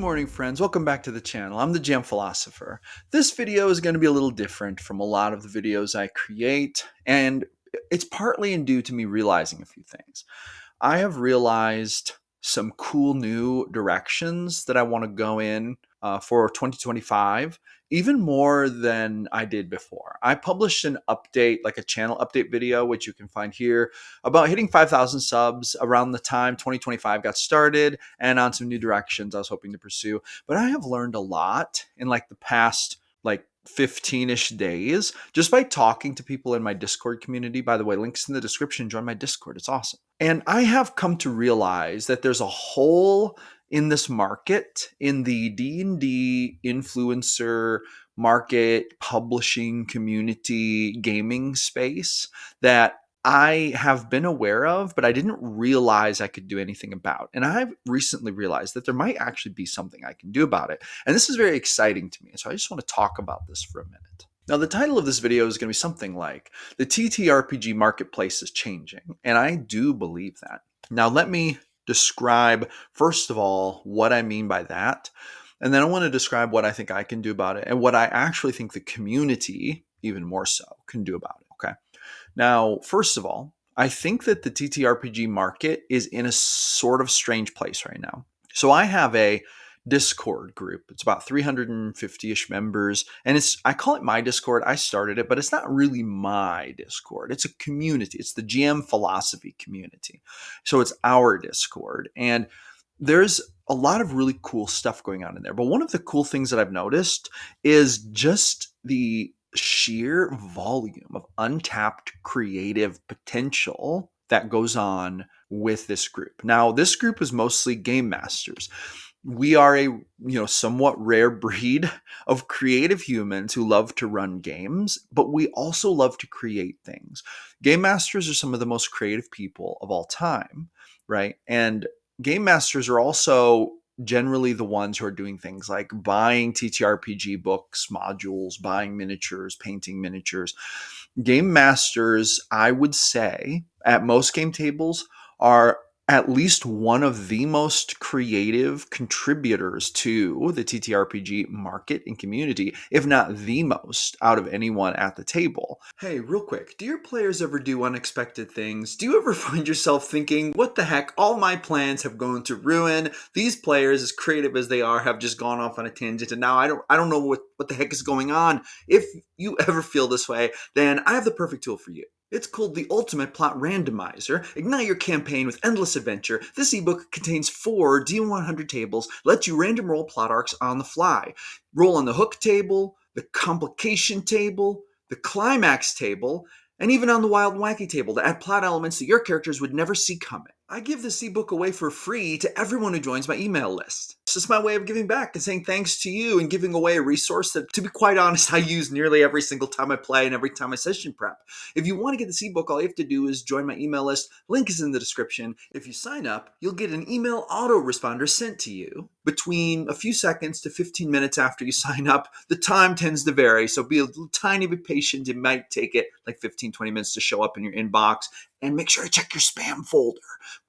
Good morning, friends. Welcome back to the channel. I'm the Jam Philosopher. This video is going to be a little different from a lot of the videos I create, and it's partly in due to me realizing a few things. I have realized some cool new directions that I want to go in for 2025, even more than I did before. I published an update, like a channel update video, which you can find here, about hitting 5,000 subs around the time 2025 got started and on some new directions I was hoping to pursue. But I have learned a lot in like the past 15-ish days just by talking to people in my Discord community. By the way, links in the description. Join my Discord. It's awesome. And I have come to realize that there's a hole in this market, in the D&D influencer market, publishing community, gaming space, that I have been aware of, but I didn't realize I could do anything about. And I've recently realized that there might actually be something I can do about it. And this is very exciting to me. So I just want to talk about this for a minute. Now, the title of this video is going to be something like "The TTRPG Marketplace is Changing." And I do believe that. Now, let me describe, first of all, what I mean by that. And then I want to describe what I think I can do about it and what I actually think the community, even more so, can do about it. Okay. Now, first of all, I think that the TTRPG market is in a sort of strange place right now. So I have a Discord group. It's about 350-ish members, and I call it my Discord. I started it, but it's not really my Discord. It's a community. It's the GM philosophy community. So it's our Discord, and there's a lot of really cool stuff going on in there. But one of the cool things that I've noticed is just the sheer volume of untapped creative potential that goes on with this group. Now, this group is mostly game masters. We are a somewhat rare breed of creative humans who love to run games, but we also love to create things. Game masters are some of the most creative people of all time, right? And game masters are also generally the ones who are doing things like buying TTRPG books, modules, buying miniatures, painting miniatures. Game masters, I would say, at most game tables are at least one of the most creative contributors to the TTRPG market and community, if not the most, out of anyone at the table. Hey, real quick, do your players ever do unexpected things? Do you ever find yourself thinking, what the heck, all my plans have gone to ruin? These players, as creative as they are, have just gone off on a tangent, and now I don't know what the heck is going on. If you ever feel this way, then I have the perfect tool for you. It's called the Ultimate Plot Randomizer. Ignite your campaign with endless adventure. This ebook contains 4 D100 tables, lets you random roll plot arcs on the fly. Roll on the hook table, the complication table, the climax table, and even on the wild and wacky table to add plot elements that your characters would never see coming. I give this ebook away for free to everyone who joins my email list. It's just my way of giving back and saying thanks to you and giving away a resource that, to be quite honest, I use nearly every single time I play and every time I session prep. If you want to get this ebook, all you have to do is join my email list. Link is in the description. If you sign up, you'll get an email autoresponder sent to you between a few seconds to 15 minutes after you sign up. The time tends to vary, so be a little tiny bit patient. It might take it like 15-20 minutes to show up in your inbox. And make sure to check your spam folder.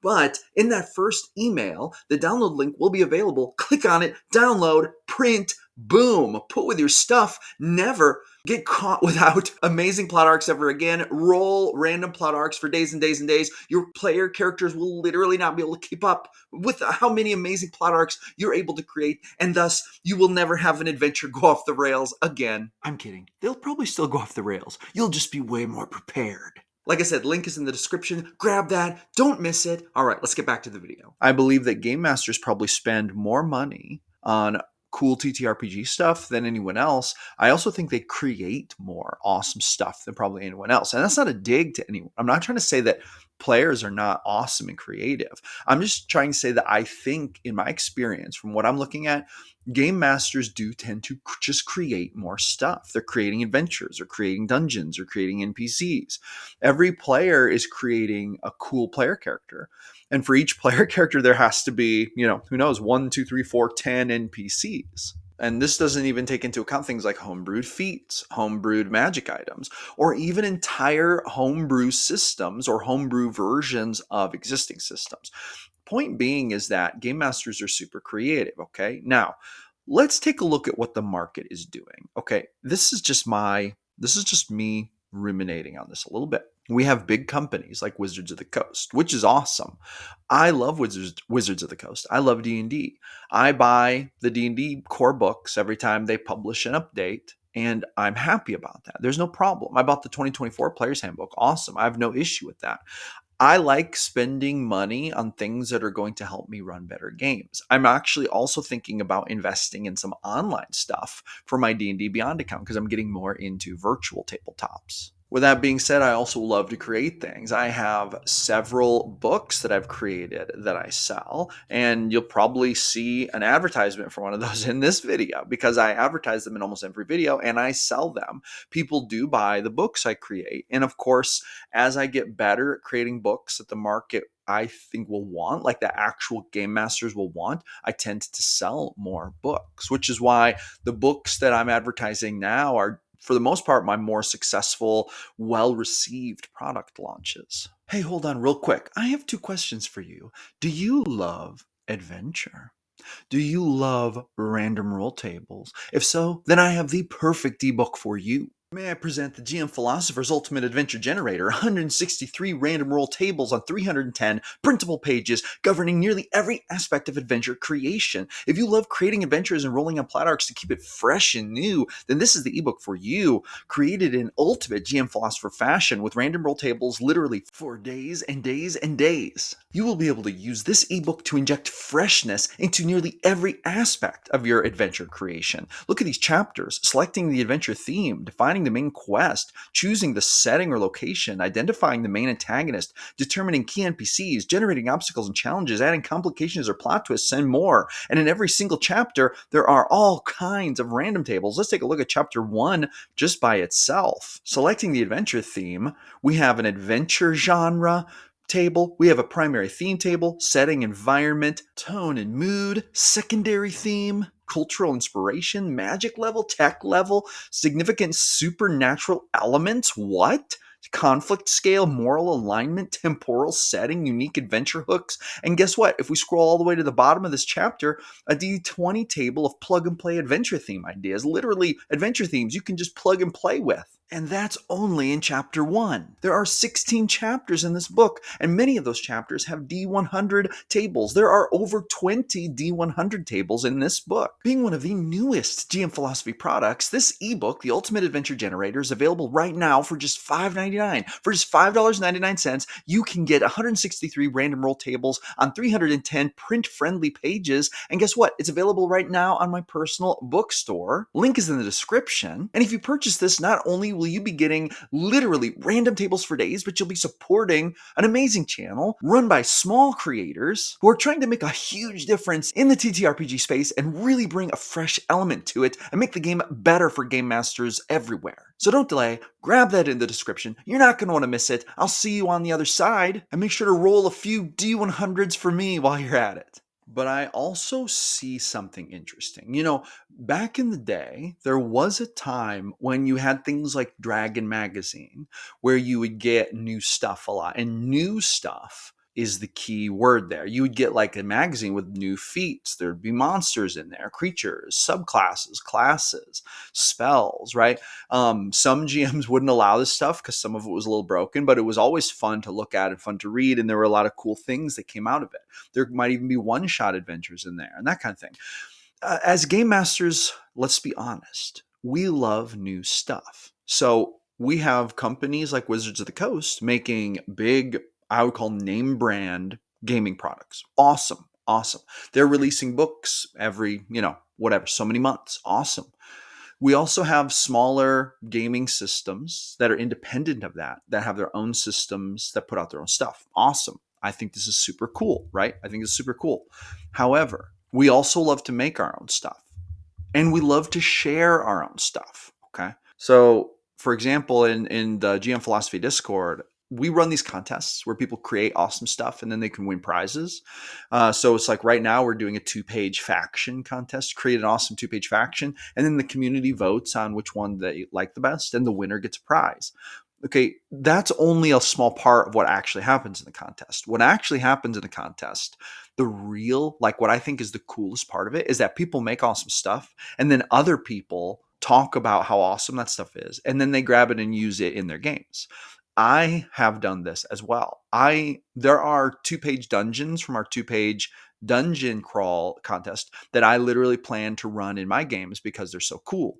But in that first email, the download link will be available. Click on it, download, print, boom, put with your stuff. Never get caught without amazing plot arcs ever again. Roll random plot arcs for days and days and days. Your player characters will literally not be able to keep up with how many amazing plot arcs you're able to create, and thus you will never have an adventure go off the rails again. I'm kidding. They'll probably still go off the rails. You'll just be way more prepared. Like I said, link is in the description. Grab that. Don't miss it. All right, let's get back to the video. I believe that game masters probably spend more money on cool TTRPG stuff than anyone else. I also think they create more awesome stuff than probably anyone else. And that's not a dig to anyone. I'm not trying to say that players are not awesome and creative. I'm just trying to say that I think, in my experience, from what I'm looking at, game masters do tend to just create more stuff. They're creating adventures, or creating dungeons, or creating NPCs. Every player is creating a cool player character. And for each player character, there has to be, who knows, 1, 2, 3, 4, 10 NPCs. And this doesn't even take into account things like homebrewed feats, homebrewed magic items, or even entire homebrew systems or homebrew versions of existing systems. point being is that game masters are super creative. Okay. Now, let's take a look at what the market is doing. Okay. This is just me ruminating on this a little bit. We have big companies like Wizards of the Coast, which is awesome. I love Wizards of the Coast. I love D&D. I buy the D&D core books every time they publish an update, and I'm happy about that. There's no problem. I bought the 2024 Player's Handbook. Awesome. I have no issue with that. I like spending money on things that are going to help me run better games. I'm actually also thinking about investing in some online stuff for my D&D Beyond account because I'm getting more into virtual tabletops. With that being said, I also love to create things. I have several books that I've created that I sell, and you'll probably see an advertisement for one of those in this video because I advertise them in almost every video and I sell them. People do buy the books I create. And of course, as I get better at creating books that the market I think will want, like the actual game masters will want, I tend to sell more books, which is why the books that I'm advertising now are, for the most part, my more successful, well-received product launches. Hey, hold on real quick. I have two questions for you. Do you love adventure? Do you love random roll tables? If so, then I have the perfect ebook for you. May I present the GM Philosopher's Ultimate Adventure Generator, 163 random roll tables on 310 printable pages governing nearly every aspect of adventure creation. If you love creating adventures and rolling on plat arcs to keep it fresh and new, then this is the ebook for you. Created in ultimate GM Philosopher fashion with random roll tables literally for days and days and days. You will be able to use this ebook to inject freshness into nearly every aspect of your adventure creation. Look at these chapters: selecting the adventure theme, defining the main quest, choosing the setting or location, identifying the main antagonist, determining key NPCs, generating obstacles and challenges, adding complications or plot twists, and more. And in every single chapter, there are all kinds of random tables. Let's take a look at chapter 1 just by itself. Selecting the adventure theme, we have an adventure genre table, we have a primary theme table, setting, environment, tone and mood, secondary theme, cultural inspiration, magic level, tech level, significant supernatural elements, what? Conflict scale, moral alignment, temporal setting, unique adventure hooks. And guess what? If we scroll all the way to the bottom of this chapter, a D20 table of plug and play adventure theme ideas, literally adventure themes you can just plug and play with. And that's only in chapter 1. There are 16 chapters in this book, and many of those chapters have D100 tables. There are over 20 D100 tables in this book. Being one of the newest GM Philosophy products, this ebook, The Ultimate Adventure Generator, is available right now for just $5.99. For just $5.99, you can get 163 random roll tables on 310 print-friendly pages. And guess what? It's available right now on my personal bookstore. Link is in the description. And if you purchase this, not only will you be getting literally random tables for days, but you'll be supporting an amazing channel run by small creators who are trying to make a huge difference in the TTRPG space and really bring a fresh element to it and make the game better for game masters everywhere. So don't delay, grab that in the description. You're not going to want to miss it. I'll see you on the other side, and make sure to roll a few D100s for me while you're at it. But I also see something interesting. You know, back in the day, there was a time when you had things like Dragon Magazine, where you would get new stuff a lot. And new stuff is the key word there. You would get like a magazine with new feats. There'd be monsters in there, creatures, subclasses, classes, spells, right? Some GMs wouldn't allow this stuff because some of it was a little broken, but it was always fun to look at and fun to read. And there were a lot of cool things that came out of it. There might even be one-shot adventures in there and that kind of thing. As game masters, let's be honest, we love new stuff. So we have companies like Wizards of the Coast making big, I would call name brand gaming products. Awesome. Awesome. They're releasing books every, so many months. Awesome. We also have smaller gaming systems that are independent of that have their own systems that put out their own stuff. Awesome. I think this is super cool, right? I think it's super cool. However, we also love to make our own stuff and we love to share our own stuff. Okay. So for example, in the GM Philosophy Discord, we run these contests where people create awesome stuff and then they can win prizes. So it's like right now we're doing a 2-page faction contest, create an awesome 2-page faction. And then the community votes on which one they like the best and the winner gets a prize. Okay, that's only a small part of what actually happens in the contest. What actually happens in the contest, the real, like what I think is the coolest part of it, is that people make awesome stuff and then other people talk about how awesome that stuff is and then they grab it and use it in their games. I have done this as well. There are 2-page dungeons from our 2-page dungeon crawl contest that I literally plan to run in my games because they're so cool.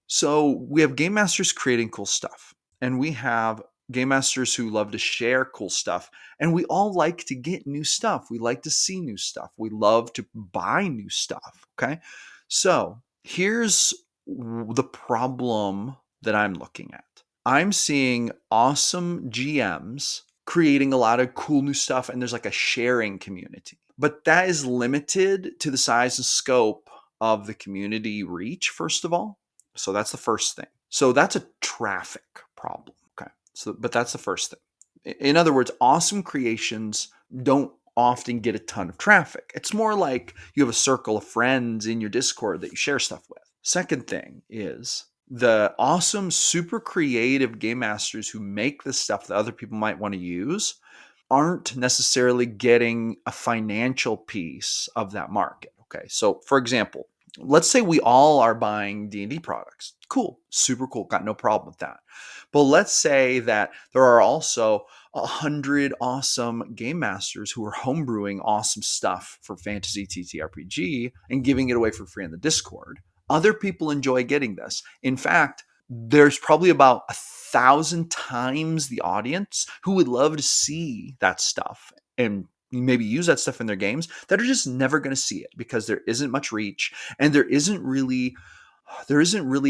So we have game masters creating cool stuff, and we have game masters who love to share cool stuff. And we all like to get new stuff. We like to see new stuff. We love to buy new stuff. Okay. So here's the problem that I'm looking at. I'm seeing awesome GMs creating a lot of cool new stuff, and there's like a sharing community. But that is limited to the size and scope of the community reach, first of all. So that's the first thing. So that's a traffic problem. Okay. But that's the first thing. In other words, awesome creations don't often get a ton of traffic. It's more like you have a circle of friends in your Discord that you share stuff with. Second thing is the awesome, super creative game masters who make this stuff that other people might want to use aren't necessarily getting a financial piece of that market. Okay. So for example, let's say we all are buying D&D products. Cool. Super cool. Got no problem with that. But let's say that there are also 100 awesome game masters who are homebrewing awesome stuff for fantasy TTRPG and giving it away for free in the Discord. Other people enjoy getting this. In fact, there's probably about 1,000 times the audience who would love to see that stuff and maybe use that stuff in their games that are just never going to see it because there isn't much reach and there isn't really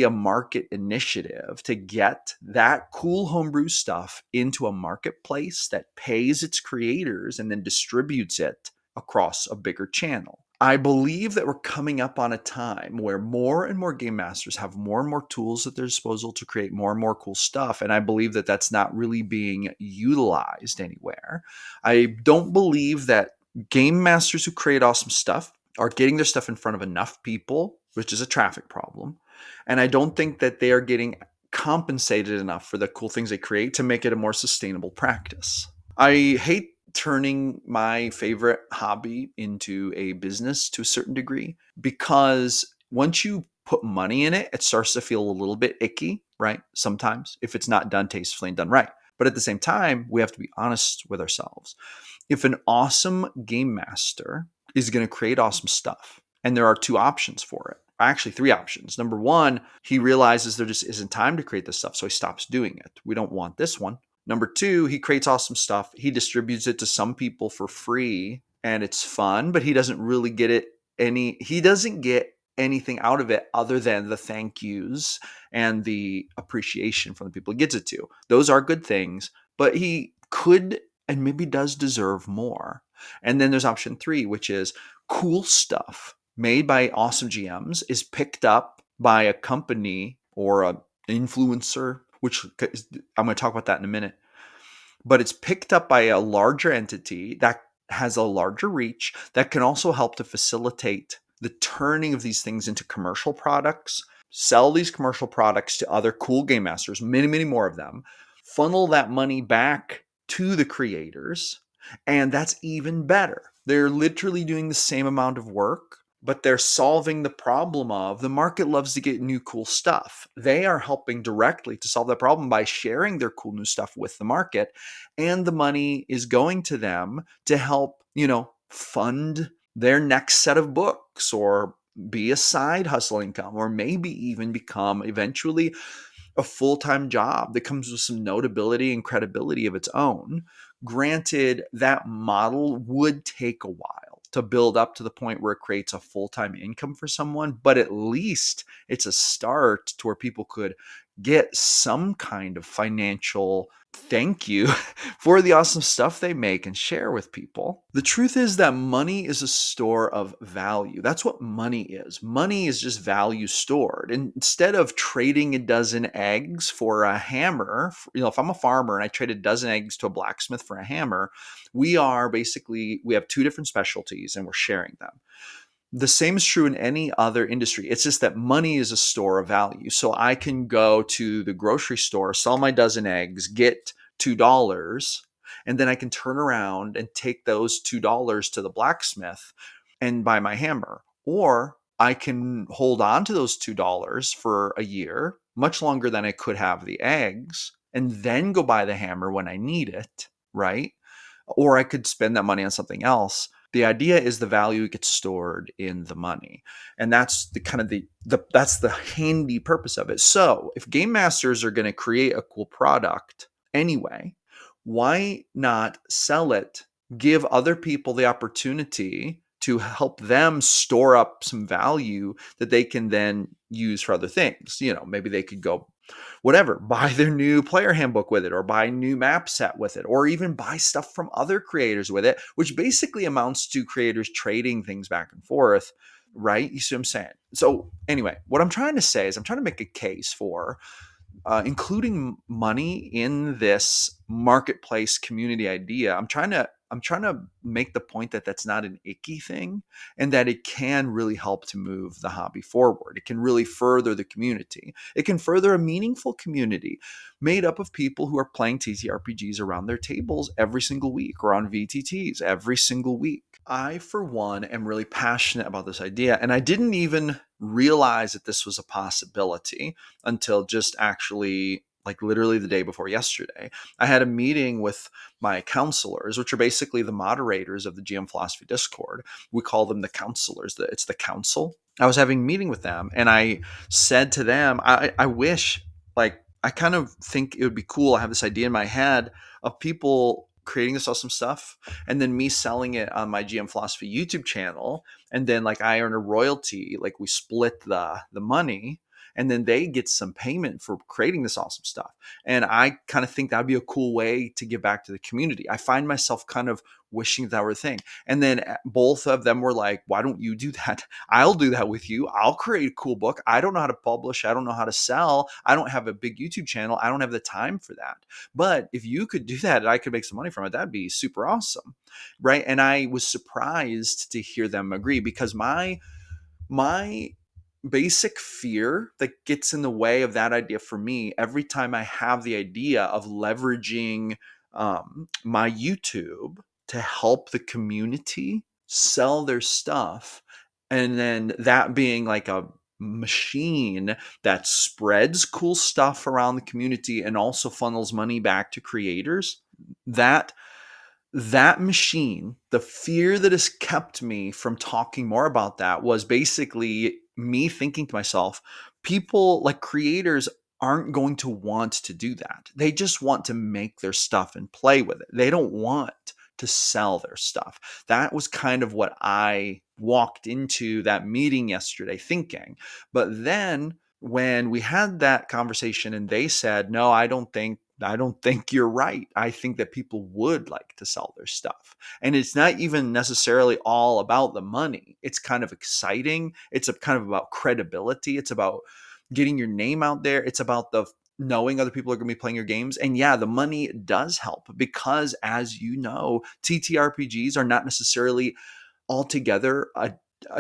a market initiative to get that cool homebrew stuff into a marketplace that pays its creators and then distributes it across a bigger channel. I believe that we're coming up on a time where more and more game masters have more and more tools at their disposal to create more and more cool stuff. And I believe that that's not really being utilized anywhere. I don't believe that game masters who create awesome stuff are getting their stuff in front of enough people, which is a traffic problem. And I don't think that they are getting compensated enough for the cool things they create to make it a more sustainable practice. I hate turning my favorite hobby into a business to a certain degree because once you put money in it, it starts to feel a little bit icky, right? Sometimes if it's not done tastefully and done right. But at the same time, we have to be honest with ourselves. If an awesome game master is going to create awesome stuff, and there are 2 options for it, actually 3 options. Number 1, he realizes there just isn't time to create this stuff, so he stops doing it. We don't want this one. Number 2, he creates awesome stuff. He distributes it to some people for free and it's fun, but he doesn't really get anything out of it other than the thank yous and the appreciation from the people he gets it to. Those are good things, but he could and maybe does deserve more. And then there's option 3, which is cool stuff made by awesome GMs is picked up by a company or an influencer, which I'm going to talk about that in a minute. But it's picked up by a larger entity that has a larger reach that can also help to facilitate the turning of these things into commercial products, sell these commercial products to other cool game masters, many, many more of them, funnel that money back to the creators. And that's even better. They're literally doing the same amount of work, but they're solving the problem of the market loves to get new cool stuff. They are helping directly to solve that problem by sharing their cool new stuff with the market. And the money is going to them to help, fund their next set of books or be a side hustle income or maybe even become eventually a full-time job that comes with some notability and credibility of its own. Granted, that model would take a while to build up to the point where it creates a full-time income for someone, but at least it's a start to where people could get some kind of financial thank you for the awesome stuff they make and share with people. The truth is that money is a store of value. That's what money is. Money is just value stored. And instead of trading a dozen eggs for a hammer, if I'm a farmer and I trade a dozen eggs to a blacksmith for a hammer, we have 2 different specialties and we're sharing them. The same is true in any other industry. It's just that money is a store of value. So I can go to the grocery store, sell my dozen eggs, get $2, and then I can turn around and take those $2 to the blacksmith and buy my hammer. Or I can hold on to those $2 for a year, much longer than I could have the eggs, and then go buy the hammer when I need it, right? Or I could spend that money on something else. The idea is the value gets stored in the money, and that's the kind of that's the handy purpose of it. So if game masters are going to create a cool product anyway, why not sell it, give other people the opportunity to help them store up some value that they can then use for other things? Maybe they could go whatever, buy their new player handbook with it, or buy a new map set with it, or even buy stuff from other creators with it, which basically amounts to creators trading things back and forth, right? You see what I'm saying? So anyway, what I'm trying to say is I'm trying to make a case for including money in this marketplace community idea. I'm trying to make the point that that's not an icky thing, and that it can really help to move the hobby forward. It can really further the community. It can further a meaningful community made up of people who are playing TTRPGs around their tables every single week, or on VTTs every single week. I, for one, am really passionate about this idea, and I didn't even realize that this was a possibility until just actually, like, literally the day before yesterday. I had a meeting with my counselors, which are basically the moderators of the GM Philosophy Discord. We call them the counselors. It's the council. I was having a meeting with them, and I said to them, I wish, like, I kind of think it would be cool. I have this idea in my head of people creating this awesome stuff, and then me selling it on my GM Philosophy YouTube channel, and then, like, I earn a royalty, like we split the money, and then they get some payment for creating this awesome stuff. And I kind of think that'd be a cool way to give back to the community. I find myself kind of wishing that were a thing. And then both of them were like, why don't you do that? I'll do that with you. I'll create a cool book. I don't know how to publish. I don't know how to sell. I don't have a big YouTube channel. I don't have the time for that. But if you could do that and I could make some money from it, that'd be super awesome. Right. And I was surprised to hear them agree, because my basic fear that gets in the way of that idea for me every time I have the idea of leveraging my YouTube to help the community sell their stuff, and then that being like a machine that spreads cool stuff around the community and also funnels money back to creators, that that machine, the fear that has kept me from talking more about that was basically me thinking to myself, people, like, creators aren't going to want to do that. They just want to make their stuff and play with it. They don't want to sell their stuff. That was kind of what I walked into that meeting yesterday thinking. But then when we had that conversation and they said, no, I don't think you're right. I think that people would like to sell their stuff. And it's not even necessarily all about the money. It's kind of exciting. It's a kind of about credibility. It's about getting your name out there. It's about the knowing other people are going to be playing your games. And yeah, the money does help, because, as you know, TTRPGs are not necessarily altogether a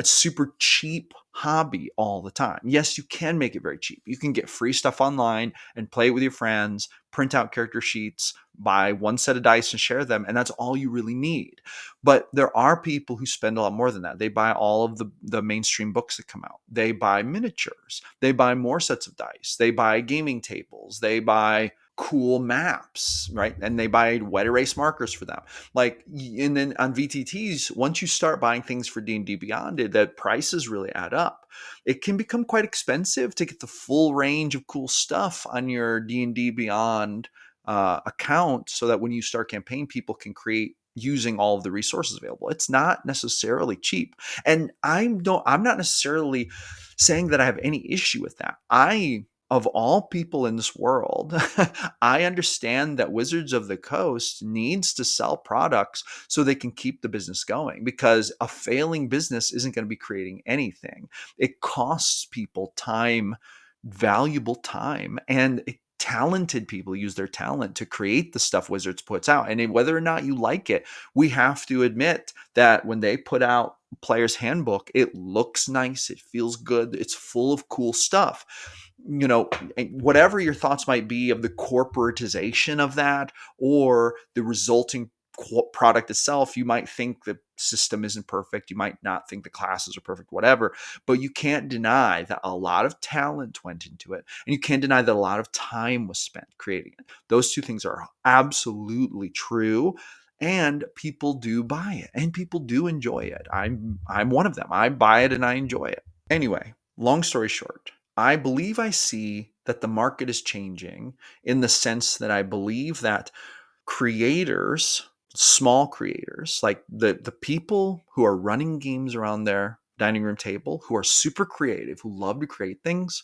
super cheap hobby all the time. Yes, you can make it very cheap. You can get free stuff online and play it with your friends, print out character sheets, buy one set of dice and share them, and that's all you really need. But there are people who spend a lot more than that. They buy all of the mainstream books that come out. They buy miniatures. They buy more sets of dice. They buy gaming tables. They buy cool maps, right? And they buy wet erase markers for them. Like, and then on VTTs, once you start buying things for D&D Beyond, the prices really add up. It can become quite expensive to get the full range of cool stuff on your D&D Beyond account, so that when you start campaign, people can create using all of the resources available. It's not necessarily cheap. And I'm not necessarily saying that I have any issue with that. Of all people in this world, I understand that Wizards of the Coast needs to sell products so they can keep the business going, because a failing business isn't going to be creating anything. It costs people time, valuable time, and talented people use their talent to create the stuff Wizards puts out. And whether or not you like it, we have to admit that when they put out player's handbook, it looks nice, it feels good, it's full of cool stuff. You know, whatever your thoughts might be of the corporatization of that or the resulting product itself, you might think the system isn't perfect, you might not think the classes are perfect, whatever, but you can't deny that a lot of talent went into it, and you can't deny that a lot of time was spent creating it. Those two things are absolutely true, and people do buy it and people do enjoy it. I'm one of them. I buy it and I enjoy it. Anyway, long story short, I believe I see that the market is changing in the sense that I believe that creators, small creators, like the people who are running games around their dining room table, who are super creative, who love to create things,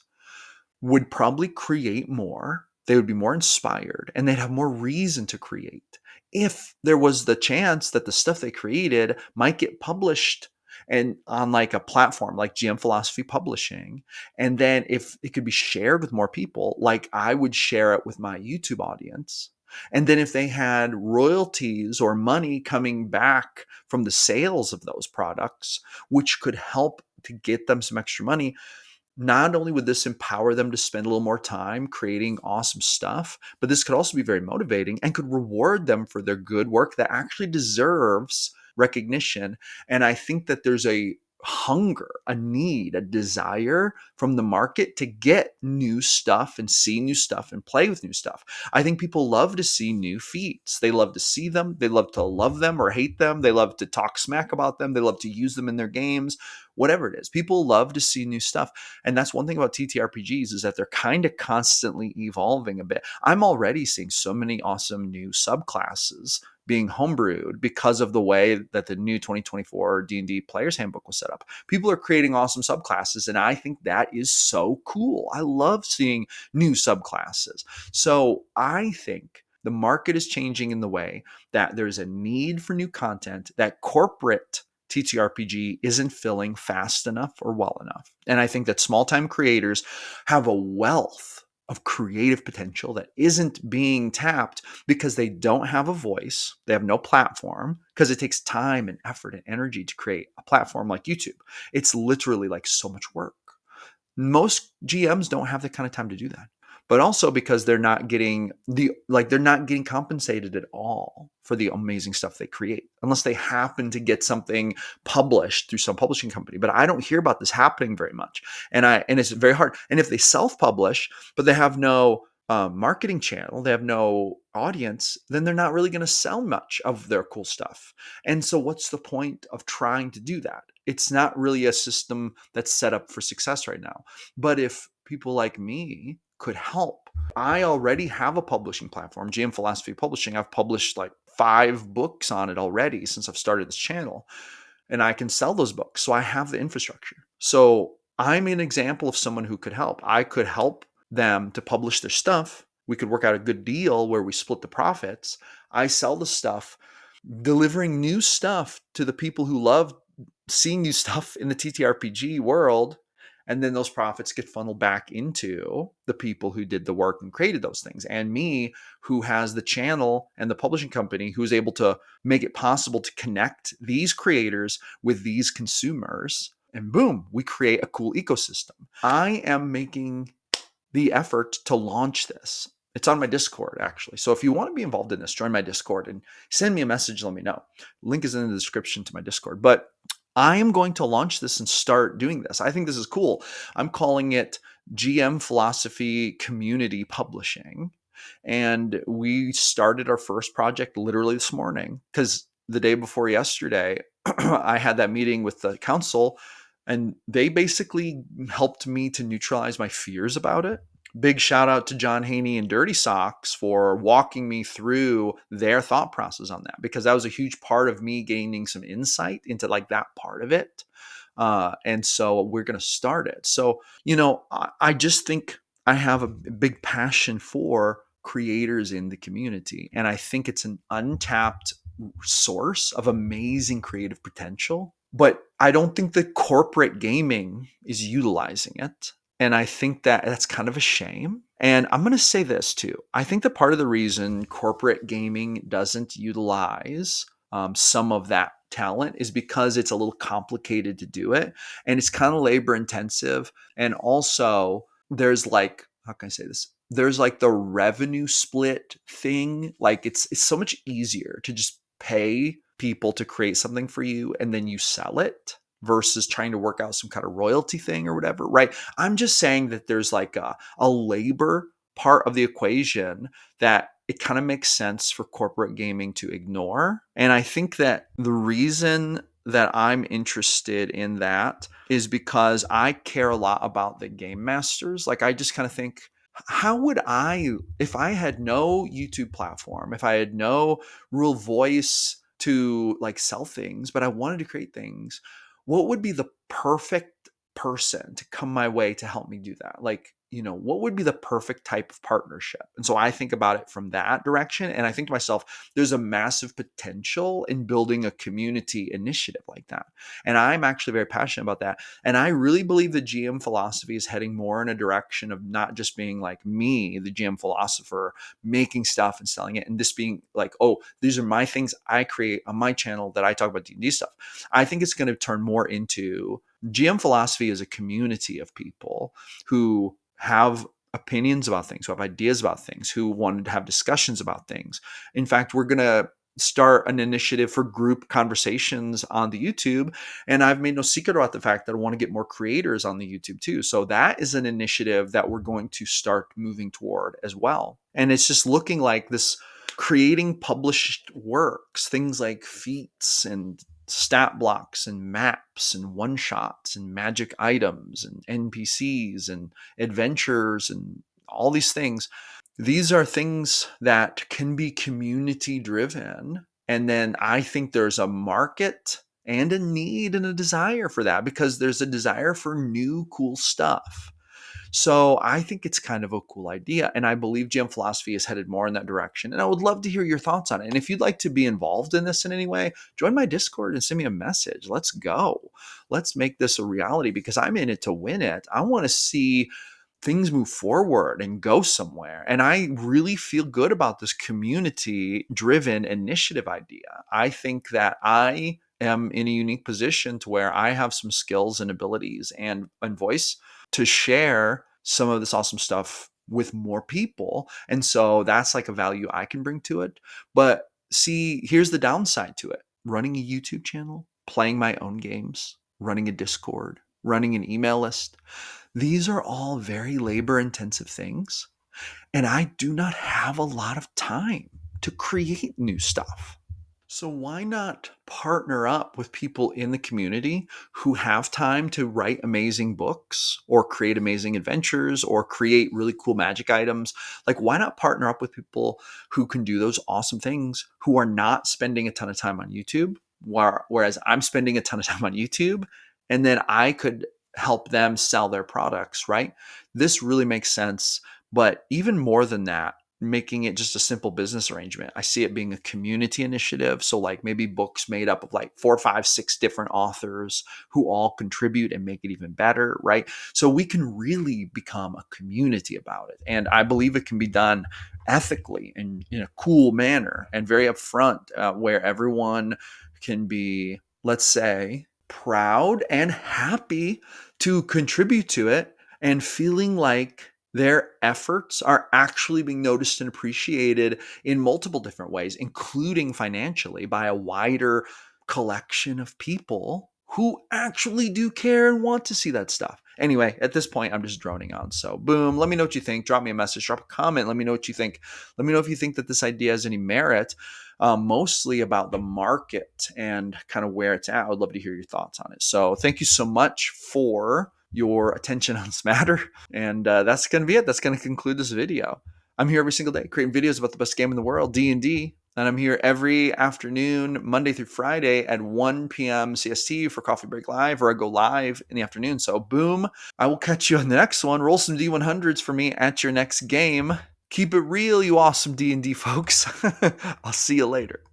would probably create more. They would be more inspired and they'd have more reason to create if there was the chance that the stuff they created might get published and on like a platform like GM Philosophy Publishing. And then if it could be shared with more people, like I would share it with my YouTube audience. And then if they had royalties or money coming back from the sales of those products, which could help to get them some extra money, not only would this empower them to spend a little more time creating awesome stuff, but this could also be very motivating and could reward them for their good work that actually deserves recognition. And I think that there's a hunger, a need, a desire from the market to get new stuff and see new stuff and play with new stuff. I think people love to see new feats. They love to see them. They love to love them or hate them. They love to talk smack about them. They love to use them in their games, whatever it is. People love to see new stuff. And that's one thing about TTRPGs is that they're kind of constantly evolving a bit. I'm already seeing so many awesome new subclasses being homebrewed because of the way that the new 2024 D&D Player's Handbook was set up. People are creating awesome subclasses, and I think that is so cool. I love seeing new subclasses. So I think the market is changing in the way that there's a need for new content that corporate TTRPG isn't filling fast enough or well enough. And I think that small-time creators have a wealth of creative potential that isn't being tapped because they don't have a voice, they have no platform, because it takes time and effort and energy to create a platform like YouTube. It's literally like so much work. Most GMs don't have the kind of time to do that, but also because they're not getting compensated at all for the amazing stuff they create, unless they happen to get something published through some publishing company. But I don't hear about this happening very much, and it's very hard. And if they self-publish, but they have no marketing channel, they have no audience, then they're not really going to sell much of their cool stuff. And so what's the point of trying to do that? It's not really a system that's set up for success right now. But if people like me could help, I already have a publishing platform, GM Philosophy Publishing. I've published like 5 books on it already since I've started this channel, and I can sell those books. So I have the infrastructure. So I'm an example of someone who could help. I could help them to publish their stuff. We could work out a good deal where we split the profits. I sell the stuff, delivering new stuff to the people who love seeing new stuff in the TTRPG world. And then those profits get funneled back into the people who did the work and created those things. And me, who has the channel and the publishing company, who's able to make it possible to connect these creators with these consumers. And boom, we create a cool ecosystem. I am making the effort to launch this. It's on my Discord, actually. So if you want to be involved in this, join my Discord and send me a message. Let me know. Link is in the description to my Discord. But I am going to launch this and start doing this. I think this is cool. I'm calling it GM Philosophy Community Publishing. And we started our first project literally this morning because the day before yesterday, I had that meeting with the council, and they basically helped me to neutralize my fears about it. Big shout out to John Haney and Dirty Socks for walking me through their thought process on that, because that was a huge part of me gaining some insight into like that part of it. And so we're going to start it. So, I just think I have a big passion for creators in the community. And I think it's an untapped source of amazing creative potential. But I don't think that corporate gaming is utilizing it. And I think that that's kind of a shame. And I'm going to say this too. I think that part of the reason corporate gaming doesn't utilize some of that talent is because it's a little complicated to do it, and it's kind of labor intensive. And also, there's like, how can I say this? There's like the revenue split thing. Like it's so much easier to just pay people to create something for you and then you sell it versus trying to work out some kind of royalty thing or whatever, right? I'm just saying that there's like a labor part of the equation that it kind of makes sense for corporate gaming to ignore. And I think that the reason that I'm interested in that is because I care a lot about the game masters. Like, I just kind of think, how would I, if I had no YouTube platform, if I had no real voice to like sell things, but I wanted to create things, what would be the perfect person to come my way to help me do that? Like, what would be the perfect type of partnership? And so I think about it from that direction. And I think to myself, there's a massive potential in building a community initiative like that. And I'm actually very passionate about that. And I really believe the GM philosophy is heading more in a direction of not just being like me, the GM philosopher, making stuff and selling it, and this being like, oh, these are my things I create on my channel that I talk about D&D stuff. I think it's going to turn more into GM philosophy is a community of people who have opinions about things, who have ideas about things, who wanted to have discussions about things. In fact, we're going to start an initiative for group conversations on the YouTube. And I've made no secret about the fact that I want to get more creators on the YouTube too. So that is an initiative that we're going to start moving toward as well. And it's just looking like this creating published works, things like feats and stat blocks and maps and one shots and magic items and NPCs and adventures and all these things. These are things that can be community driven. And then I think there's a market and a need and a desire for that because there's a desire for new cool stuff. So I think it's kind of a cool idea. And I believe GM philosophy is headed more in that direction. And I would love to hear your thoughts on it. And if you'd like to be involved in this in any way, join my Discord and send me a message. Let's go. Let's make this a reality because I'm in it to win it. I want to see things move forward and go somewhere. And I really feel good about this community driven initiative idea. I think that I am in a unique position to where I have some skills and abilities and voice to share some of this awesome stuff with more people. And so that's like a value I can bring to it. But see, here's the downside to it. Running a YouTube channel, playing my own games, running a Discord, running an email list. These are all very labor intensive things. And I do not have a lot of time to create new stuff. So why not partner up with people in the community who have time to write amazing books or create amazing adventures or create really cool magic items? Like, why not partner up with people who can do those awesome things who are not spending a ton of time on YouTube, whereas I'm spending a ton of time on YouTube, and then I could help them sell their products, right? This really makes sense. But even more than that, making it just a simple business arrangement. I see it being a community initiative. So like maybe books made up of like 4, 5, 6 different authors who all contribute and make it even better, right? So we can really become a community about it. And I believe it can be done ethically and in a cool manner and very upfront, where everyone can be, let's say, proud and happy to contribute to it and feeling like their efforts are actually being noticed and appreciated in multiple different ways, including financially by a wider collection of people who actually do care and want to see that stuff. Anyway, at this point, I'm just droning on. So boom, let me know what you think. Drop me a message, drop a comment. Let me know what you think. Let me know if you think that this idea has any merit, mostly about the market and kind of where it's at. I would love to hear your thoughts on it. So thank you so much for your attention on this matter. And that's going to be it. That's going to conclude this video. I'm here every single day creating videos about the best game in the world, D&D. And I'm here every afternoon, Monday through Friday at 1 p.m. CST for Coffee Break Live, or I go live in the afternoon. So boom, I will catch you on the next one. Roll some D100s for me at your next game. Keep it real, you awesome D&D folks. I'll see you later.